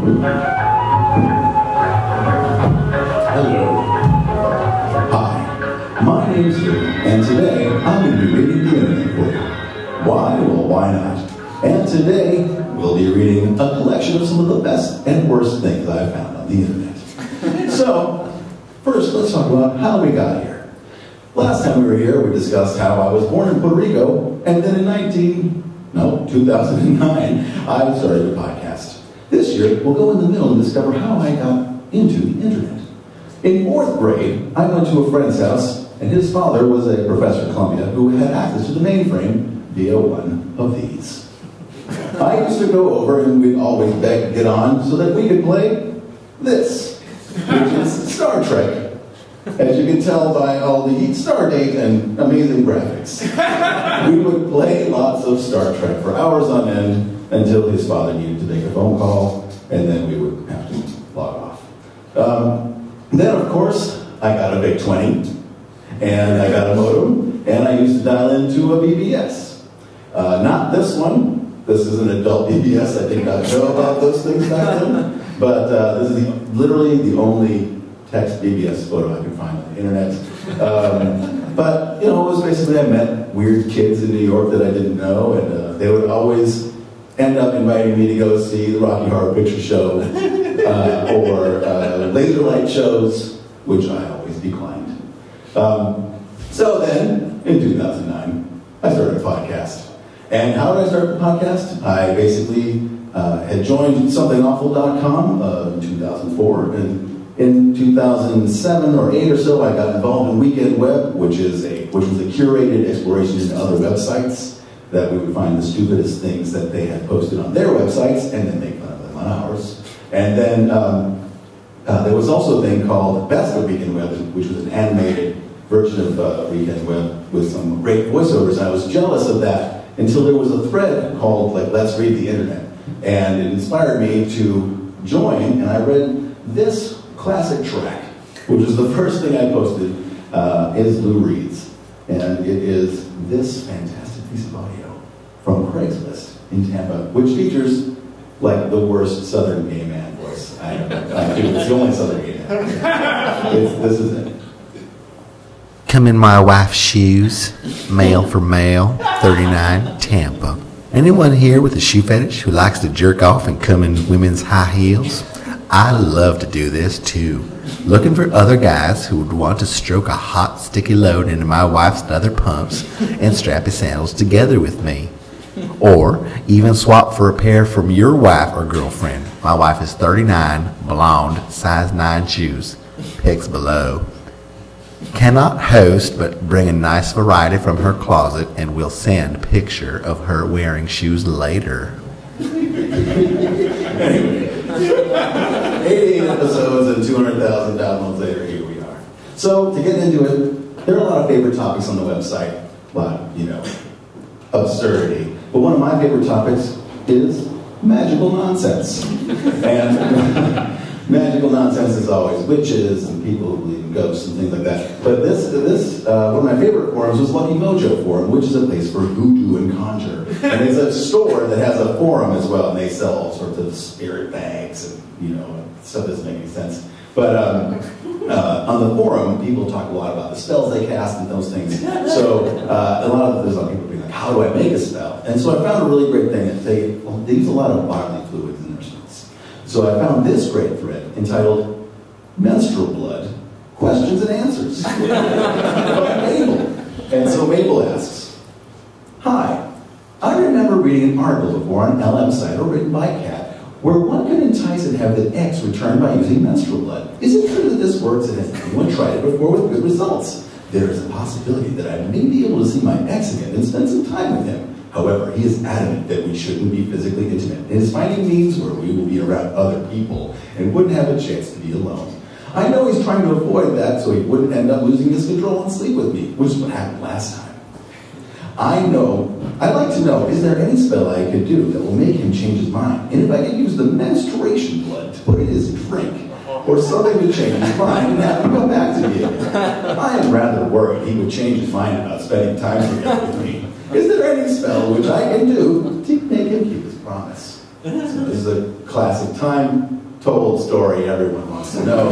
Hello. Hi, my name's Drew, and today I'm going to be reading the internet for you. Why? Well, why not? And today we'll be reading a collection of some of the best and worst things I've found on the internet. So, first let's talk about how we got here. Last time we were here, we discussed how I was born in Puerto Rico, and then in 2009, I started a podcast. This year, we'll go in the middle and discover how I got into the internet. In 4th grade, I went to a friend's house, and his father was a professor at Columbia who had access to the mainframe via one of these. I used to go over, and we'd always beg to get on so that we could play this, which is Star Trek. As you can tell by all the star date and amazing graphics. We would play lots of Star Trek for hours on end until his father needed to make a phone call, and then we would have to log off. Then, of course, I got a big 20, and I got a modem, and I used to dial into a BBS. Not this one. This is an adult BBS. I did not know about those things back then. But this is literally the only text BBS photo I could find on the internet. But, you know, it was basically I met weird kids in New York that I didn't know, and they would always end up inviting me to go see the Rocky Horror Picture Show or laser light shows, which I always declined. So then, in 2009, I started a podcast. And how did I start the podcast? I basically had joined somethingawful.com in 2004, and in 2007 or 8 or so, I got involved in Weekend Web, which was a curated exploration into other websites that we would find the stupidest things that they had posted on their websites and then make fun of them on ours. And then there was also a thing called Best of Weekend Web, which was an animated version of Weekend Web with some great voiceovers. I was jealous of that until there was a thread called Let's Read the Internet. And it inspired me to join, and I read this classic track, which is the first thing I posted, is Lou Reed's. And it is this fantastic piece of audio from Craigslist in Tampa, which features like the worst Southern gay man voice. I don't know. It's the only Southern gay man. This is it. Come in my wife's shoes, male for male, 39, Tampa. Anyone here with a shoe fetish who likes to jerk off and come in women's high heels? I love to do this too. Looking for other guys who would want to stroke a hot, sticky load into my wife's leather pumps and strappy sandals together with me. Or even swap for a pair from your wife or girlfriend. My wife is 39, blonde, size 9 shoes. Pics below. Cannot host, but bring a nice variety from her closet and we'll send a picture of her wearing shoes later. 88 episodes and 200,000 downloads later, here we are. So, to get into it, there are a lot of favorite topics on the website. A lot, absurdity. But one of my favorite topics is magical nonsense. And magical nonsense is always witches and people who believe in ghosts and things like that. But this one of my favorite forums was Lucky Mojo Forum, which is a place for voodoo and conjure. And it's a store that has a forum as well, and they sell all sorts of spirit bags and, stuff doesn't make any sense. But on the forum, people talk a lot about the spells they cast and those things. So there's a lot of people being like, how do I make a spell? And so I found a really great thing that they use a lot of bodily fluids in their spells. So I found this great thread entitled Menstrual Blood, Questions and Answers by Mabel. And so Mabel asks, hi, I remember reading an article before on LM site or written by Kat where one could entice and have the X returned by using menstrual blood. Is it true that this works and has anyone tried it before with good results? There is a possibility that I may be able to see my ex again and spend some time with him. However, he is adamant that we shouldn't be physically intimate and is finding means where we will be around other people and wouldn't have a chance to be alone. I know he's trying to avoid that so he wouldn't end up losing his control and sleep with me, which is what happened last time. I'd like to know, is there any spell I could do that will make him change his mind? And if I could use the menstruation blood to put in his drink, or something to change his mind and have him come back to me again. I am rather worried he would change his mind about spending time together with me. Is there any spell which I can do to make him keep his promise? So this is a classic time-told story everyone wants to know.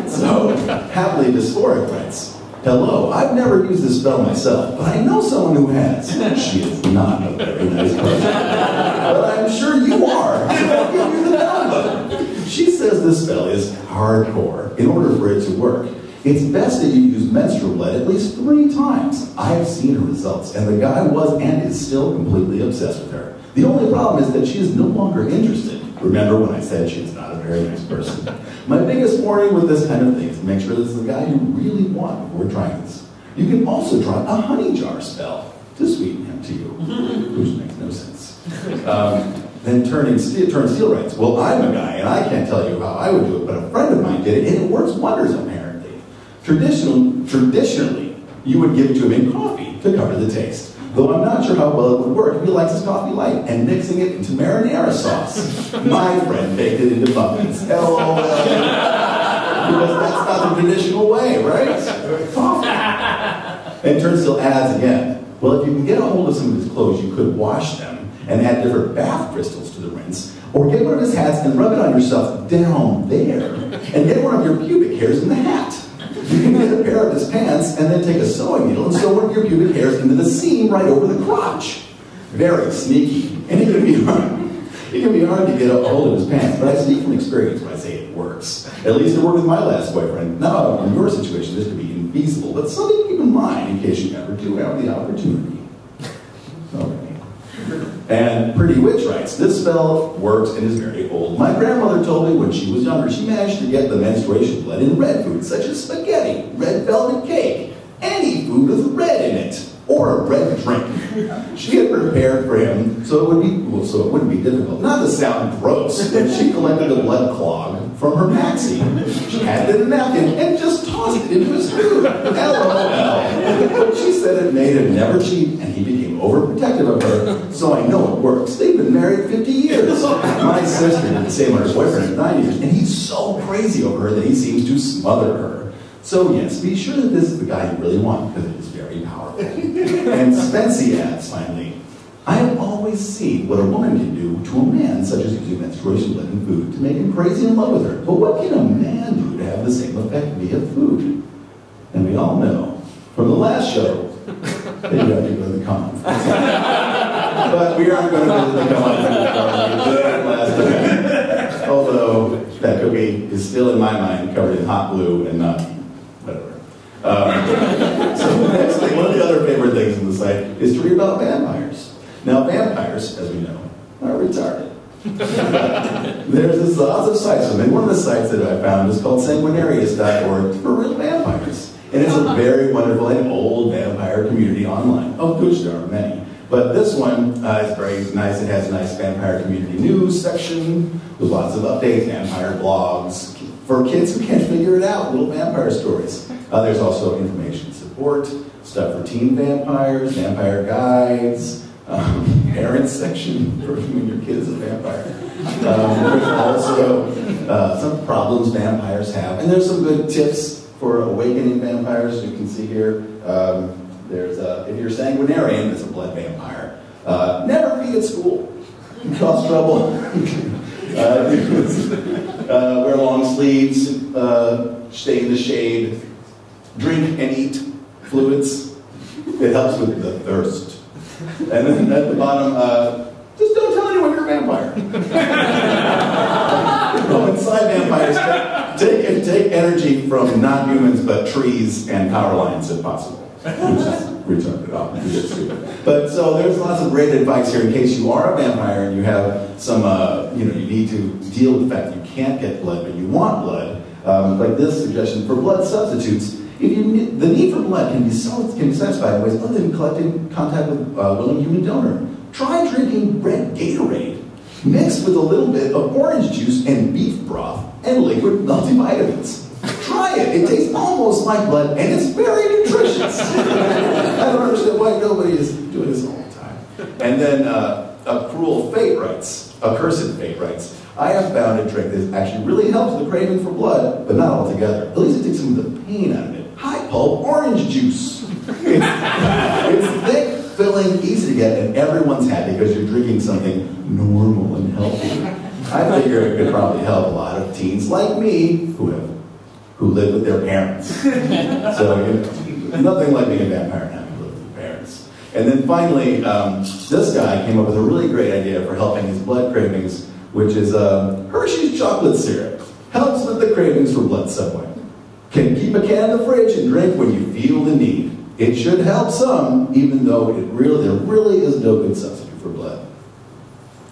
So, happily dysphoric writes, "Hello, I've never used this spell myself, but I know someone who has. She is not a very nice person. But I'm sure you are, so I'll give you the download. She says this spell is hardcore. In order for it to work, it's best that you use menstrual blood at least 3 times. I've seen her results, and the guy was and is still completely obsessed with her. The only problem is that she is no longer interested. Remember when I said she's not a very nice person? My biggest warning with this kind of thing is to make sure this is the guy you really want before trying this. You can also try a honey jar spell to sweeten him to you," which makes no sense. Then Turn Steel writes, "Well, I'm a guy, and I can't tell you how I would do it, but a friend of mine did it, and it works wonders, apparently. Traditionally, you would give it to him in coffee to cover the taste. Though I'm not sure how well it would work if he likes his coffee light, and mixing it into marinara sauce. My friend baked it into muffins. LOL. Because that's not the traditional way, right? Coffee." And Turnstile adds again, "Well, if you can get a hold of some of his clothes, you could wash them and add different bath crystals to the rinse, or get one of his hats and rub it on yourself down there, and get one of your pubic hairs in the hat. You can get a pair of his pants and then take a sewing needle and sew one of your pubic hairs into the seam right over the crotch. Very sneaky, and it can be hard to get a hold of his pants, but I speak from experience when I say it works. At least it worked with my last boyfriend. Now, in your situation, this could be infeasible, but something to keep in mind in case you ever do have the opportunity." Okay. And Pretty Witch writes, "This spell works and is very old. My grandmother told me when she was younger she managed to get the menstruation blood in red food, such as spaghetti, red velvet cake, any food with red in it, or a red drink. She had prepared for him so it wouldn't be difficult. Not to sound gross, but she collected a blood clog from her maxi. She had it in a napkin and just tossed it into his food. LOL. But she said it made him never cheat, and he became overprotective of her, so I know it works. They've been married 50 years. My sister did the same on her boyfriend of 9 years, and he's so crazy over her that he seems to smother her. So yes, be sure that this is the guy you really want, because it is very powerful." And Spency adds, finally, "I have always seen what a woman can do to a man, such as using menstruation blood in food, to make him crazy in love with her. But what can a man do to have the same effect via food?" And we all know from the last show that you have to go to the comments. But we aren't going to go to the comments last time. Although that cookie is still in my mind covered in hot glue and not whatever. So the next thing, one of the other favorite things on the site is to read about vampires. Now vampires, as we know, are retarded. There's lots of sites for them, and one of the sites that I found is called sanguinarius.org for real vampires. And it's a very wonderful and old vampire community online, of which there are many. But this one is very nice. It has a nice vampire community news section with lots of updates, vampire blogs, for kids who can't figure it out, little vampire stories. There's also information support, stuff for teen vampires, vampire guides, parents section for when your kid is a vampire. There's also some problems vampires have, and there's some good tips for awakening vampires. You can see here. There's if you're sanguinarian, it's a blood vampire. Never pee at school. Cause trouble. Wear long sleeves. Stay in the shade. Drink and eat fluids. It helps with the thirst. And then at the bottom, just don't tell anyone you're a vampire. Go inside vampires. Take energy from non-humans, but trees and power lines if possible. Which is retarded off. But so there's lots of great advice here in case you are a vampire and you have some, you need to deal with the fact that you can't get blood, but you want blood. Like this suggestion for blood substitutes. The need for blood can be satisfied in ways other than collecting contact with a willing human donor. Try drinking red Gatorade mixed with a little bit of orange juice and beef broth and liquid multivitamins. Try it. It tastes almost like blood, and it's very nutritious. I don't understand why nobody is doing this all the time. And then a cruel fate writes, a cursed fate writes, I have found a trick that actually really helps the craving for blood, but not altogether. At least it takes some of the pain out of it. High pulp orange juice. It's thick, filling, easy to get, and everyone's happy because you're drinking something normal and healthy. I figure it could probably help a lot of teens like me who live with their parents. So nothing like being a vampire and having to live with your parents. And then finally, this guy came up with a really great idea for helping his blood cravings, which is Hershey's chocolate syrup. Helps with the cravings for blood subway. Can keep a can in the fridge and drink when you feel the need. It should help some, even though there really is no good substitute for blood.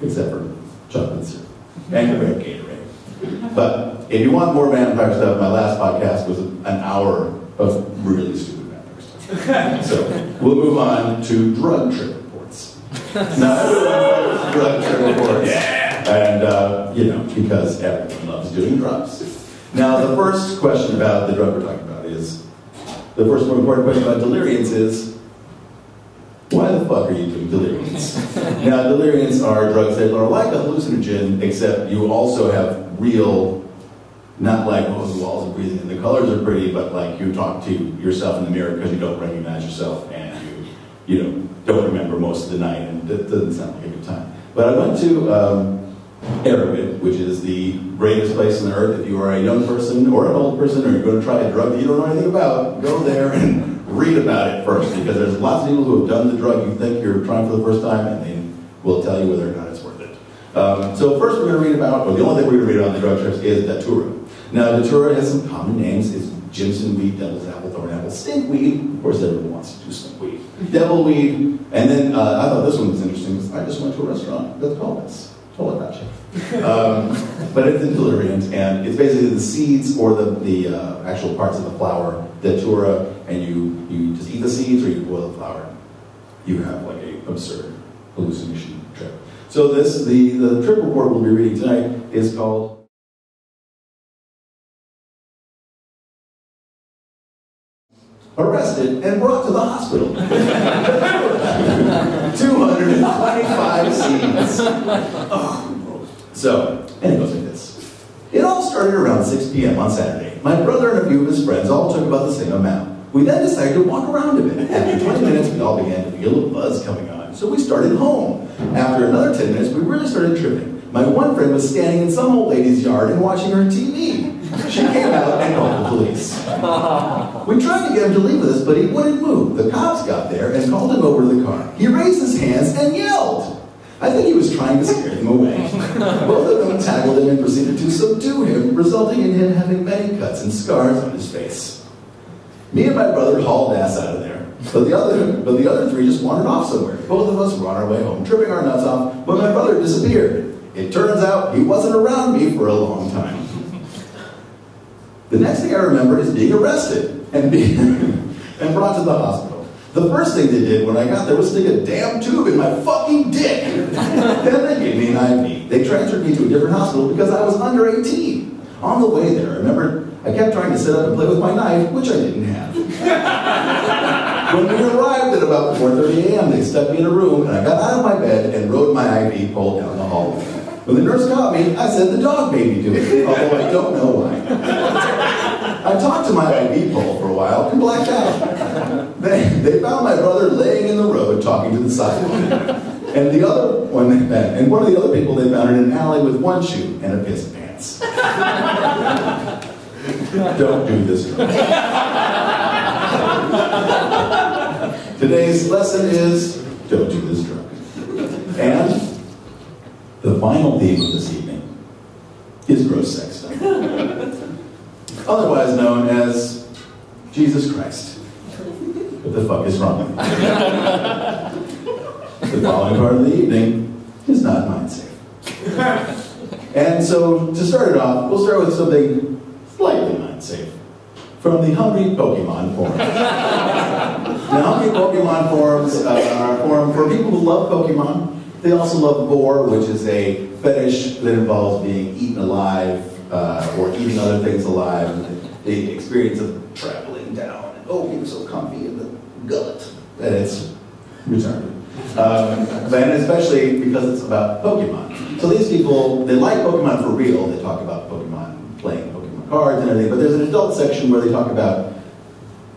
Except for chocolate syrup and grape Gatorade. But if you want more vampire stuff, my last podcast was an hour of really stupid vampire stuff. So we'll move on to drug trip reports. Now everyone loves drug trip reports. And, because everyone loves doing drugs. Now the first question about the drug we're talking about is, the first more important question about deliriants is, why the fuck are you doing deliriants? Now, deliriants are drugs that are like a hallucinogen, except you also have real, not like, oh, the walls are breathing and the colors are pretty, but like you talk to yourself in the mirror because you don't recognize yourself and you don't remember most of the night, and it doesn't sound like a good time. But I went to Arabic, which is the greatest place on earth. If you are a young person or an old person, or you're going to try a drug that you don't know anything about, go there and read about it first, because there's lots of people who have done the drug you think you're trying for the first time, and they will tell you whether or not it's worth it. So first we're going to read about, or the only thing we're going to read on the drug trips is Datura. Now Datura has some common names. It's Jimson weed, devil's apple, thorn apple, stinkweed. Of course everyone wants to do stinkweed. Devil weed. And then I thought this one was interesting because I just went to a restaurant that's called this. Totally not cheap. But it's a deliriant, and it's basically the seeds or the actual parts of the flower, Datura, and you just eat the seeds or you boil the flour. You have like a absurd hallucination trip. So the trip report we'll be reading tonight is called Arrested and brought to the hospital. 225 seeds. Oh. So, and it goes like this. It all started around 6 p.m. on Saturday. My brother and a few of his friends all took about the same amount. We then decided to walk around a bit. After 20 minutes, we all began to feel a buzz coming on, so we started home. After another 10 minutes, we really started tripping. My one friend was standing in some old lady's yard and watching her TV. She came out and called the police. We tried to get him to leave with us, but he wouldn't move. The cops got there and called him over to the car. He raised his hands and yelled. I think he was trying to scare them away. Both of them tackled him and proceeded to subdue him, resulting in him having many cuts and scars on his face. Me and my brother hauled ass out of there, but the other three just wandered off somewhere. Both of us were on our way home, tripping our nuts off, when my brother disappeared. It turns out he wasn't around me for a long time. The next thing I remember is being arrested and brought to the hospital. The first thing they did when I got there was stick a damn tube in my fucking dick. Then they gave me an IV. They transferred me to a different hospital because I was under 18. On the way there, I remember I kept trying to sit up and play with my knife, which I didn't have. When we arrived at about 4:30 a.m., they stuck me in a room, and I got out of my bed and rode my IV pole down the hallway. When the nurse caught me, I said the dog made me do it, although I don't know why. I talked to my IV pole for a while and blacked out. They found my brother laying in the road talking to the sidewalk. And one of the other people they found in an alley with one shoe and a piss pants. Don't do this drug. Today's lesson is, don't do this drug. And the final theme of this evening is gross sex stuff. Otherwise known as Jesus Christ. What the fuck is wrong with you? The following part of the evening is not mind safe. And so, to start it off, we'll start with something slightly mind safe. From the Hungry Pokemon Forum. The Hungry Pokemon Forums are a forum for people who love Pokemon. They also love Vore, which is a fetish that involves being eaten alive or eating other things alive. The experience of traveling down and being so comfy in the gullet that it's retarded. And especially because it's about Pokemon. So these people, they like Pokemon for real. They talk about Pokemon, playing Pokemon cards and everything, but there's an adult section where they talk about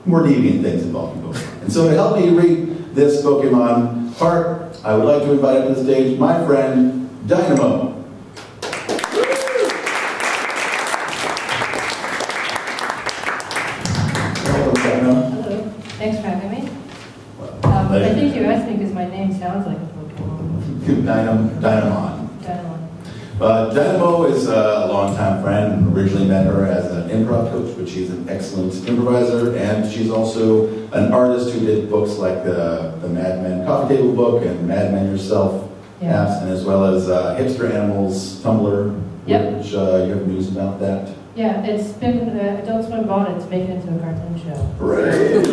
more deviant things involving Pokemon. And so to help me read this Pokemon part, I would like to invite up to the stage my friend, Dyna Moe. Welcome, Dyna. Hello. Thanks for having me. I think you asked me because my name sounds like a Pokemon. Dyna Moe. Dyna Moe. Dyna Moe is a longtime friend. Originally met her as an improv coach, but she's an excellent improviser, and she's also an artist who did books like the Mad Men Coffee Table book and Mad Men Yourself apps, and as well as Hipster Animals Tumblr, which you have news about that. Yeah, it's been, Adult Swim bought it to make it into a cartoon show. Right.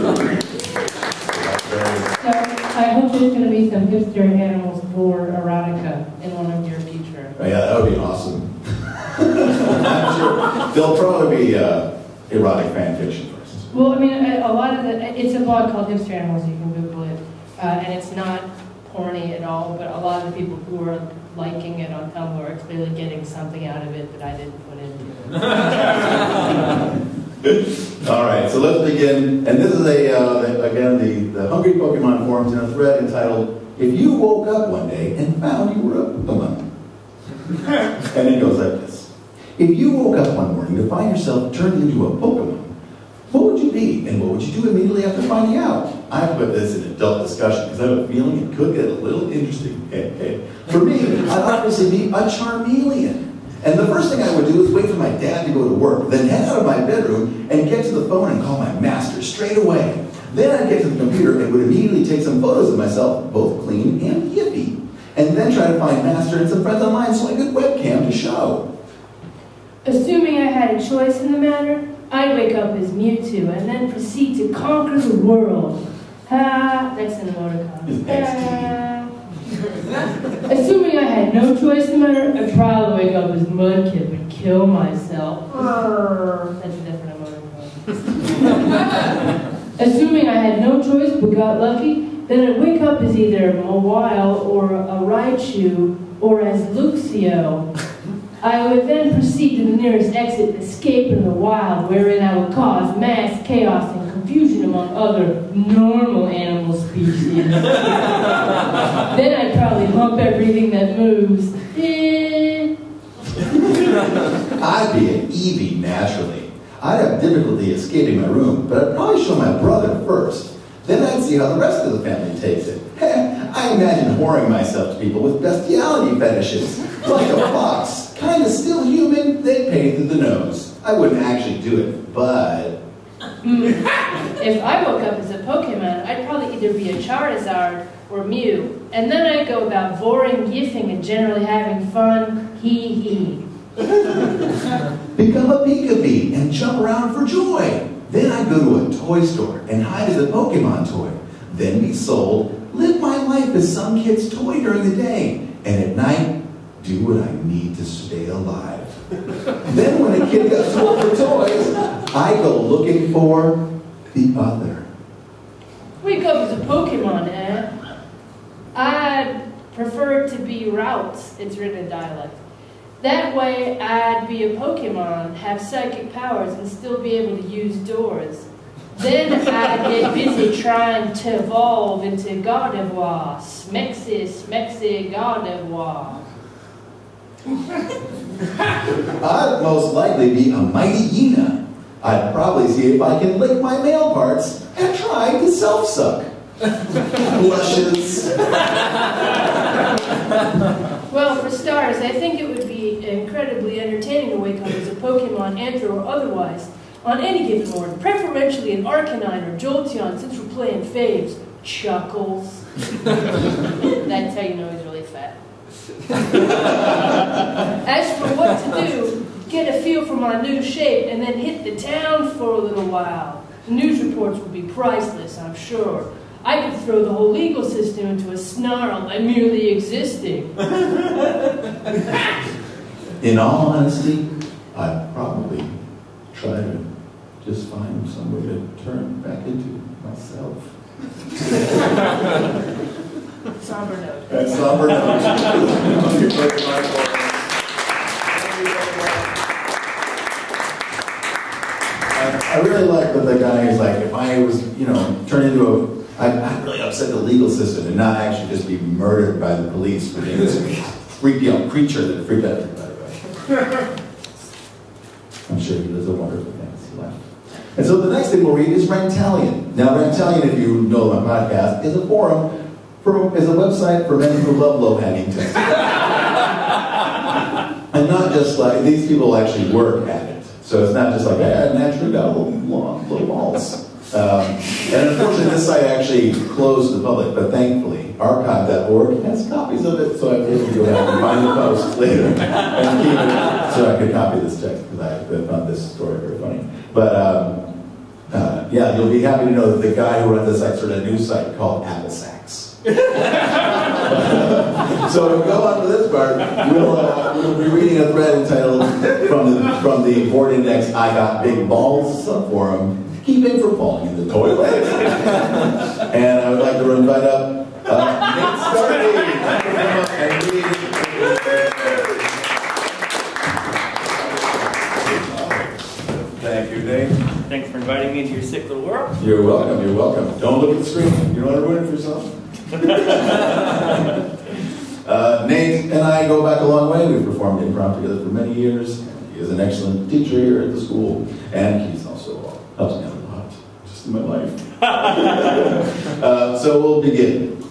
So I hope there's going to be some Hipster Animals Vore erotica in one of your future. Oh, yeah, that would be awesome. I'm sure there'll probably be erotic fan fiction first. Well, I mean, a lot of it's a blog called Hipster Animals, you can Google it, and it's not porny at all, but a lot of the people who are liking it on Tumblr are clearly getting something out of it that I didn't put into it. All right, so let's begin. And this is again, the Hungry Pokemon forums in a thread entitled, "If you woke up one day and found you were a Pokemon." And it goes like this. If you woke up one morning to find yourself turned into a Pokemon, what would you be, and what would you do immediately after finding out? I put this in adult discussion because I have a feeling it could get a little interesting. For me, I'd obviously be a Charmeleon. And the first thing I would do is wait for my dad to go to work, then head out of my bedroom and get to the phone and call my master straight away. Then I'd get to the computer and would immediately take some photos of myself, both clean and yippy, and then try to find master and some friends online so I could webcam to show. Assuming I had a choice in the matter, I'd wake up as Mewtwo and then proceed to conquer the world. Ha! That's an emoticon. Assuming I had no choice in the matter, I'd probably wake up as Mudkip and kill myself. That's a different emoticon. Assuming I had no choice but got lucky, then I'd wake up as either Mawile or a Raichu or as Luxio. I would then proceed to the nearest exit and escape in the wild, wherein I would cause mass chaos and confusion among other normal animal species. Then I'd probably hump everything that moves. I'd be an Eevee naturally. I'd have difficulty escaping my room, but I'd probably show my brother first. Then I'd see how the rest of the family takes it. I imagine whoring myself to people with bestiality fetishes. Like a fox, kind of still human, then painted the nose. I wouldn't actually do it, but... If I woke up as a Pokemon, I'd probably either be a Charizard or Mew. And then I'd go about voring, yiffing, and generally having fun. Hee. Become a Pika-Bee and jump around for joy. Then I'd go to a toy store and hide as a Pokemon toy. Then be sold, live my life as some kid's toy during the day. And at night, do what I need to stay alive. Then when a kid got sold for toys, I go looking for the other. Wake up as a Pokemon, I'd prefer to be Routes. It's written in dialect. That way, I'd be a Pokemon, have psychic powers, and still be able to use doors. Then I'd get busy trying to evolve into Gardevoir, Smexy, Gardevoir. I'd most likely be a mighty hyena. I'd probably see if I can lick my male parts and try to self-suck. Blushes. Well, for starters, I think it would be incredibly entertaining to wake up as a Pokemon, Anther or otherwise, on any given morning, preferentially an Arcanine or Jolteon, since we're playing faves. Chuckles. That's how you know he's really fat. As for what to do, get a feel for my new shape and then hit the town for a little while. The news reports would be priceless, I'm sure. I could throw the whole legal system into a snarl by merely existing. In all honesty, I'd probably try to just find some way to turn back into myself. Somber note. That's somber note. I really like that the guy is like, if I was, turned into I'd really upset the legal system and not actually just be murdered by the police for being this freaky out creature that freaked out everybody. Right? I'm sure he does a wonderful thing. And so the next thing we'll read is Rantalion. Now Rantalion, if you know my podcast, is a forum, is a website for men who love low-hanging tips. And not just like, these people actually work at it. So it's not just like, I naturally got little balls. And unfortunately, this site actually closed to the public, but thankfully, archive.org has copies of it, so I was able to go out and find the post later and keep it so I could copy this text, because I found this story very funny. But yeah, you'll be happy to know that the guy who runs the site started a new site called Apple Sacks. So to go on to this part, we'll be reading a thread entitled from the board index I Got Big Balls subforum, Keeping from Falling in the Toilet. And I would like to invite up Nate Starkey. Thank you, Nate. Thanks for inviting me into your sick little world. You're welcome, you're welcome. Don't look at the screen. You don't want to ruin it for yourself. Nate and I go back a long way. We've performed improv together for many years. He is an excellent teacher here at the school, and he's also helps me out a lot, just in my life. So we'll begin.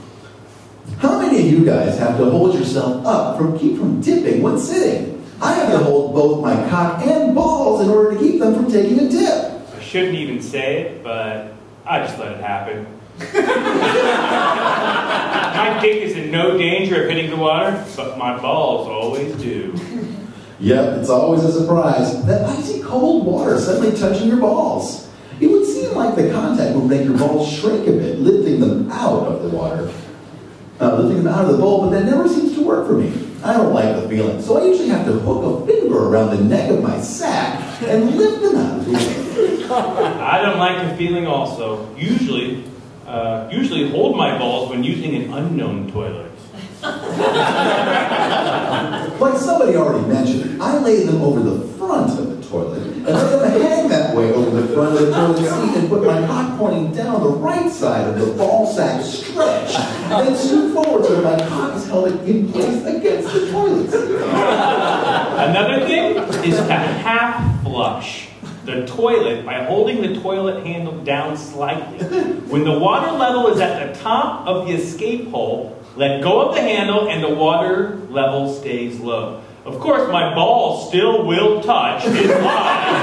How many of you guys have to hold yourself up keep from dipping when sitting? I have to hold both my cock and balls in order to keep them from taking a dip. I shouldn't even say it, but I just let it happen. My dick is in no danger of hitting the water, but my balls always do. Yep, it's always a surprise. That icy cold water suddenly touching your balls. It would seem like the contact would make your balls shrink a bit, lifting them out of the water. Lifting them out of the bowl, but that never seems to work for me. I don't like the feeling, so I usually have to hook a finger around the neck of my sack and lift them out of the water. I don't like the feeling also. Usually hold my balls when using an unknown toilet. Like somebody already mentioned, I lay them over the front of the toilet and let them hang that way over the front of the toilet seat and put my cock pointing down the right side of the ball sack stretch and then scoot forward so my cock is held in place against the toilet seat. Another thing is to half flush the toilet by holding the toilet handle down slightly. When the water level is at the top of the escape hole, let go of the handle and the water level stays low. Of course, my balls still will touch his line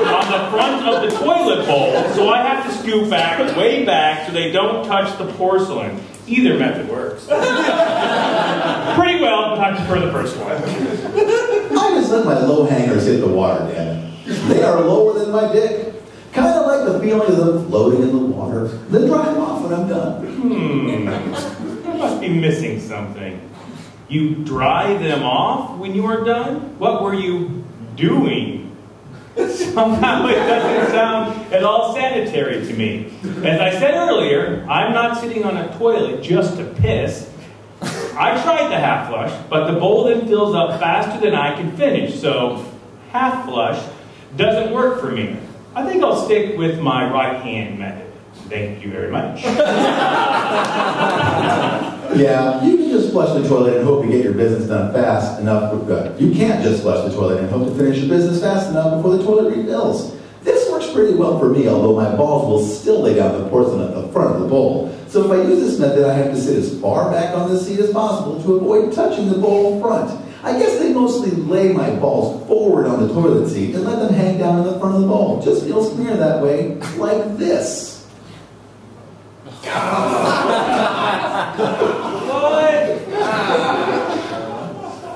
on the front of the toilet bowl, so I have to scoot back, way back, so they don't touch the porcelain. Either method works. Pretty well, but I prefer the first one. I just let my low hangers hit the water, damn it. They are lower than my dick. Kind of like the feeling of them floating in the water, then drying off when I'm done. I must be missing something. You dry them off when you are done? What were you doing? Somehow it doesn't sound at all sanitary to me. As I said earlier, I'm not sitting on a toilet just to piss. I tried the half flush, but the bowl then fills up faster than I can finish, so half flush doesn't work for me. I think I'll stick with my right hand method. Thank you very much. Yeah, you can just flush the toilet and hope to get your business done fast enough. You can't just flush the toilet and hope to finish your business fast enough before the toilet refills. This works pretty well for me, although my balls will still lay down the porcelain at the front of the bowl. So if I use this method, I have to sit as far back on the seat as possible to avoid touching the bowl front. I guess they mostly lay my balls forward on the toilet seat and let them hang down in the front of the bowl. Just feels cleaner that way, like this. What?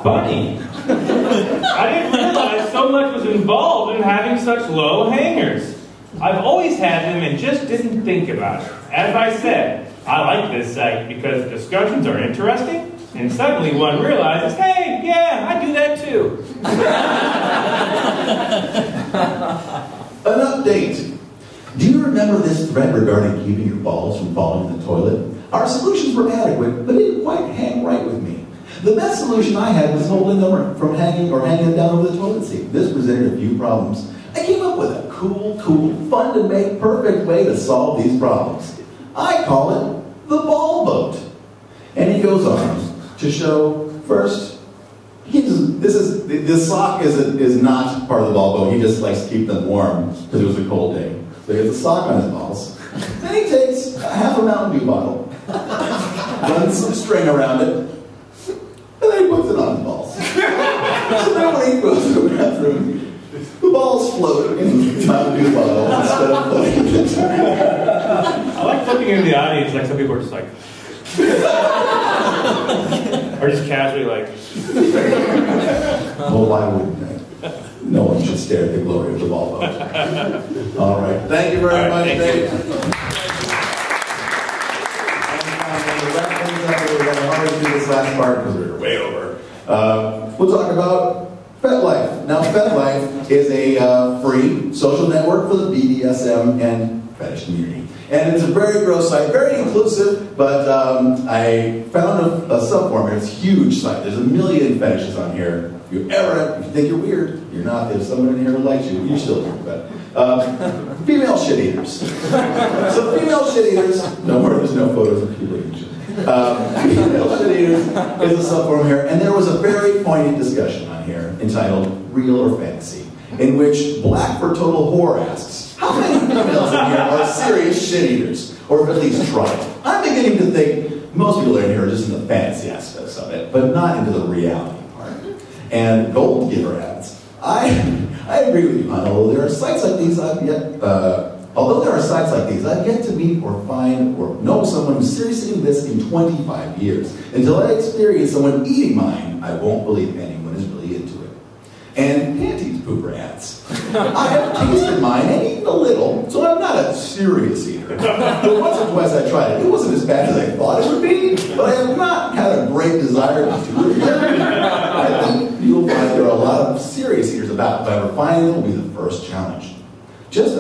Funny. I didn't realize so much was involved in having such low hangers. I've always had them and just didn't think about it. As I said, I like this site because discussions are interesting, and suddenly one realizes, hey, yeah, I do that too. An update. Do you remember this thread regarding keeping your balls from falling in the toilet? Our solutions were adequate, but didn't quite hang right with me. The best solution I had was holding them from hanging them down over the toilet seat. This presented a few problems. I came up with a cool, fun to make, perfect way to solve these problems. I call it the ball boat. And he goes on to show first, this sock is not part of the ball boat. He just likes to keep them warm because it was a cold day. So he has a sock on his balls. Then he takes half a Mountain Dew bottle, runs some string around it, and then he puts it on his balls. So then when he goes to the bathroom, the balls float in the Mountain Dew bottle instead of floating in the tub. I like looking in the audience, like some people are just like, or just casually like. Well, why wouldn't I? No one should stare at the glory of the ball boat. All right. Thank you very much, Dave. We're going to hurry through this last part because we're way over. We'll talk about FetLife. Now, FetLife is a free social network for the BDSM and fetish community. And it's a very gross site, very inclusive, but I found a subforum here. It's a huge site. There's 1 million fetishes on here. If you think you're weird, you're not. There's someone in here who likes you. You're still weird, but female shit eaters. So female shit eaters, there's no photos of people eating shit. Female shit eaters is a subforum here, and there was a very poignant discussion on here entitled Real or Fantasy, in which Black for Total Whore asks, how many females in here are serious shit eaters, or at least try it? I'm beginning to think most people in here are just in the fantasy aspects of it, but not into the reality part. And Gold Giver adds, I agree with you, hon, although there are sites like these I've yet to meet or find or know someone who's seriously into this in 25 years. Until I experience someone eating mine, I won't believe anyone is really into it. And Panties Pooper adds, I have tasted mine and eaten a little, so I'm not a serious eater. But once or twice I tried it. It wasn't as bad as I thought it would be, but I have not had a great desire to do it again. I think you'll find there are a lot of serious eaters about, however, finding them will be the first challenge. Just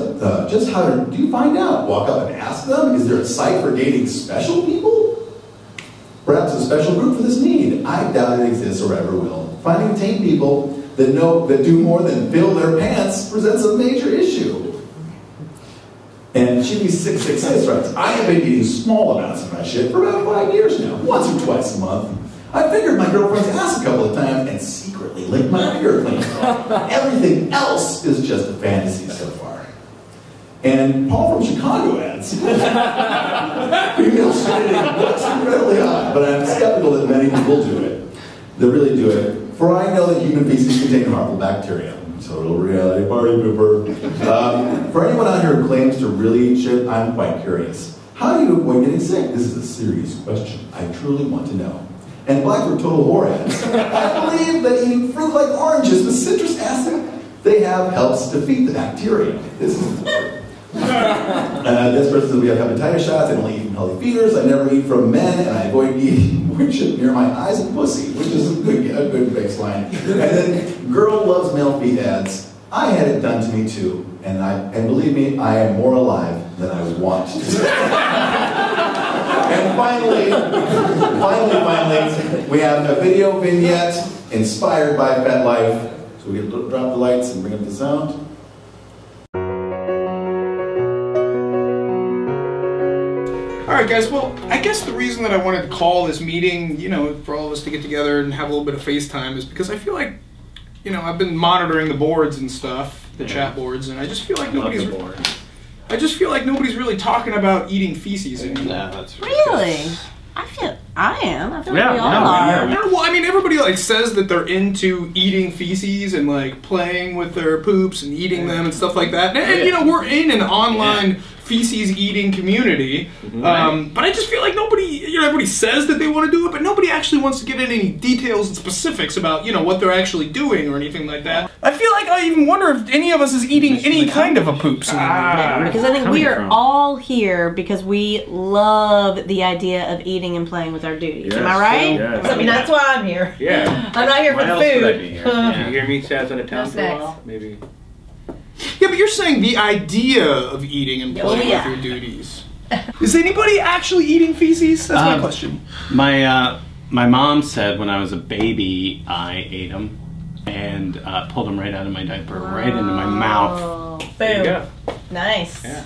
how do you find out? Walk up and ask them? Is there a site for dating special people? Perhaps a special group for this need. I doubt it exists or ever will. Finding tame people that do more than fill their pants presents a major issue. And Chibi666 writes, I have been eating small amounts of my shit for about 5 years now, once or twice a month. I figured my girlfriend's ass a couple of times and secretly licked my finger clean. Everything else is just a fantasy so far. And Paul from Chicago adds, female shitting looks incredibly odd, but I'm skeptical that many people do it. They really do it. For I know that human feces contain harmful bacteria. Total reality party pooper. For anyone out here who claims to really eat shit, I'm quite curious. How do you avoid getting sick? This is a serious question. I truly want to know. And Black for Total Whore adds, I believe that eating fruit like oranges with citrus acid they have helps defeat the bacteria. This is this person says we have hepatitis shots. I only eat from healthy feeders. I never eat from men, and I avoid eating shit near my eyes and pussy, which is a good baseline. And then Girl Loves Male Feet adds, I had it done to me too, and believe me, I am more alive than I want to be. And finally, we have a video vignette inspired by FetLife. So we can drop the lights and bring up the sound. Alright guys, well, I guess the reason that I wanted to call this meeting, for all of us to get together and have a little bit of FaceTime is because I feel like, I've been monitoring the boards and stuff, the chat boards, and I just feel like nobody's really talking about eating feces anymore. No, that's really? I feel like we all are. Well, I mean, everybody says that they're into eating feces and playing with their poops and eating them and stuff like that. And we're in an online feces eating community, but I just feel like everybody says that they want to do it, but nobody actually wants to get into any details and specifics about what they're actually doing or anything like that. I feel like I even wonder if any of us is eating any kind of a poop. Because I think we are all here because we love the idea of eating and playing with our duties. Yes. Am I right? Yes. I mean, that's why I'm here. Yeah. I'm not here for the food. Did you hear me say I was out of town for a while? Maybe. Yeah, but you're saying the idea of eating and playing with your duties. Is anybody actually eating feces? That's my question. My mom said when I was a baby, I ate them and pulled them right out of my diaper, right into my mouth. Boom. There you go. Nice. Yeah.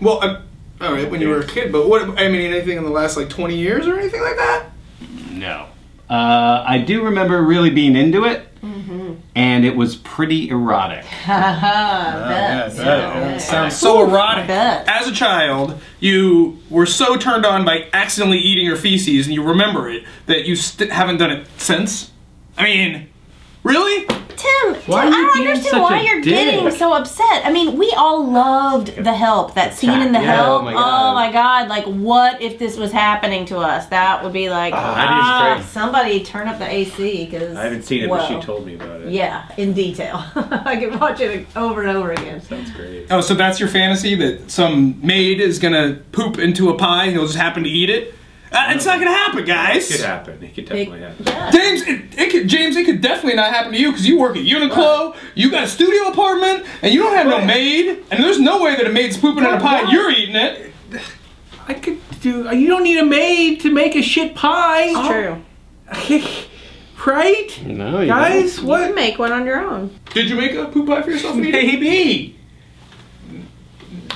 Well, All right, when you were a kid, but what? I mean, anything in the last like 20 years or anything like that? No. I do remember really being into it, and it was pretty erotic. Sounds so erotic. As a child, you were so turned on by accidentally eating your feces, and you remember it, that you haven't done it since? I mean, really? Tim, I don't understand why you're getting so upset. I mean, we all loved The Help, that scene in The Help. Oh my God, like what if this was happening to us? That would be like, somebody turn up the AC, because I haven't seen it, but she told me about it. Yeah, in detail. I can watch it over and over again. Sounds great. Oh, so that's your fantasy, that some maid is gonna poop into a pie and you'll just happen to eat it? It's not gonna happen, guys. It could happen. It could definitely happen. Yeah. James, it could definitely not happen to you because you work at Uniqlo, you got a studio apartment, and you don't have no maid, and there's no way that a maid's pooping in a pie and you're eating it. I could do. You don't need a maid to make a shit pie. It's true. Right? No, you guys, don't. what? You can make one on your own. Did you make a poop pie for yourself? Maybe.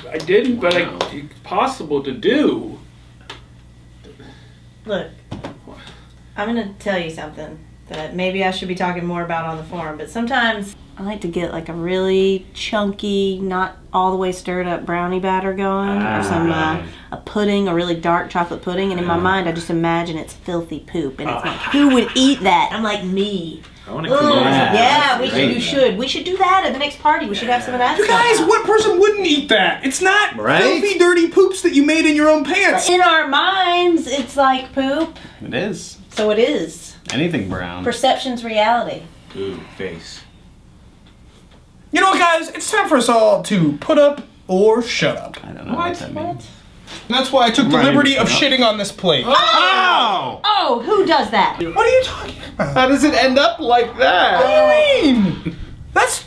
I didn't, but it's possible to do. Look, I'm gonna tell you something that maybe I should be talking more about on the forum, but sometimes I like to get like a really chunky, not all the way stirred up brownie batter going, or some a pudding, a really dark chocolate pudding, and in my mind I just imagine it's filthy poop, and it's like, who would eat that? I'm like, me. I want to come over. Yeah, we should do that at the next party. We should have some of that You stuff. guys, what person wouldn't eat that? It's not filthy, dirty poops that you made in your own pants. In our minds, it's like poop. It is. So it is. Anything brown. Perception's reality. Ooh, face. You know what, guys? It's time for us all to put up or shut up. I don't know what that means. And that's why I took the liberty of shitting on this plate. Oh! Oh, who does that? What are you talking about? How does it end up like that? What do you mean? That's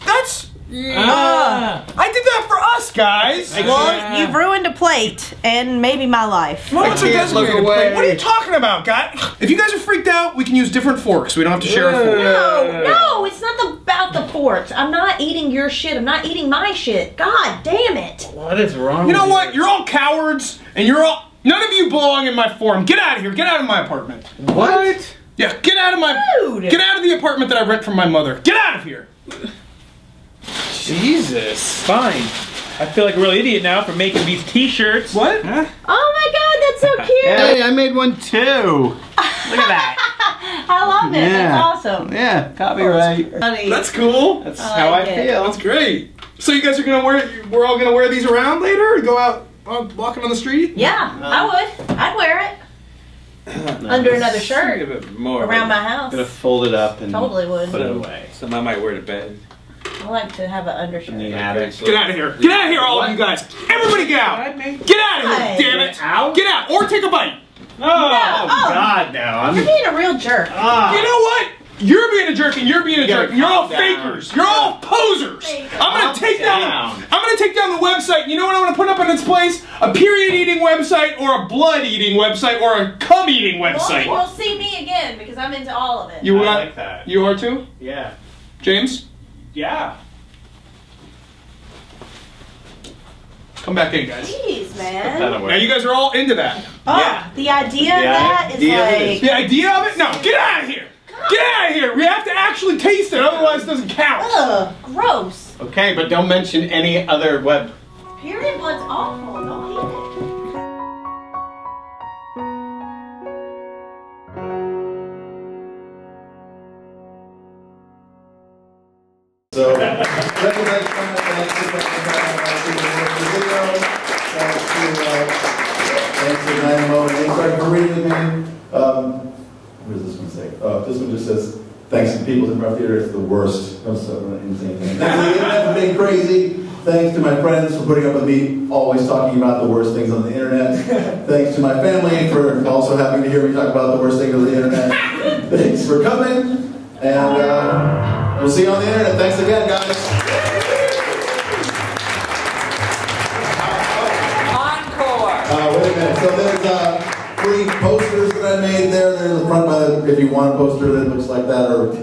I did that for us, guys. Well, you've ruined a plate and maybe my life. Well, it's a designated plate. What are you talking about, guys? If you guys are freaked out, we can use different forks. We don't have to share a fork. No, it's not about the forks. I'm not eating your shit. I'm not eating my shit. God damn it. What is wrong? You know what? You're all cowards, and none of you belong in my forum. Get out of here. Get out of my apartment. What? Yeah, get out of my. Dude. Get out of the apartment that I rent from my mother. Get out of here. Jesus. Fine. I feel like a real idiot now for making these t-shirts. What? Huh? Oh my God, that's so cute. Hey, I made one too. Look at that. I love it. That's awesome. Yeah, copyright. Honey. That's cool. That's how I feel. That's great. So you guys are gonna we're all gonna wear these around later? Go out walking on the street? Yeah, I would. I'd wear it. Under another shirt. A bit more around my house. Gonna fold it up and Totally would. put it away. Some I might wear to bed. I like to have an undershirt. The attic. Get out of here. Get out of here, all of you guys. Everybody get out. Get out of here, damn it. Get out or take a bite. Oh, God, no. You're being a real jerk. You know what? You're being a jerk and you're being a jerk. And you're all fakers. You're all posers. I'm gonna take down the website. And you know what I'm gonna put up in its place? A period-eating website, or a blood-eating website, or a cum-eating website. Well, see me again because I'm into all of it. You I like that. You are too? Yeah. James? Yeah. Come back in, guys. Jeez, man. Now you guys are all into that. Oh, yeah. The idea of that is like... The idea of it? No, get out of here. Get out of here. We have to actually taste it, otherwise it doesn't count. Ugh, gross. Okay, but don't mention any other web. Period blood's awful. Don't eat it. So, recognize thanks to Dyna Moe Nate Starkey for reading with me. What does this one say? Oh, this one just says, thanks to people in our theater, it's the worst. I'm so insane. Thanks to the internet for being crazy. Thanks to my friends for putting up with me always talking about the worst things on the internet. Thanks to my family for also having to hear me talk about the worst things on the internet. Thanks for coming, and we'll see you on the internet. Thanks again, guys. Wait a minute. So there's free posters that I made there. They're in the front if you want a poster that looks like that, or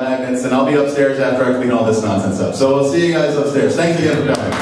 magnets. And I'll be upstairs after I clean all this nonsense up. So we'll see you guys upstairs. Thanks again for coming.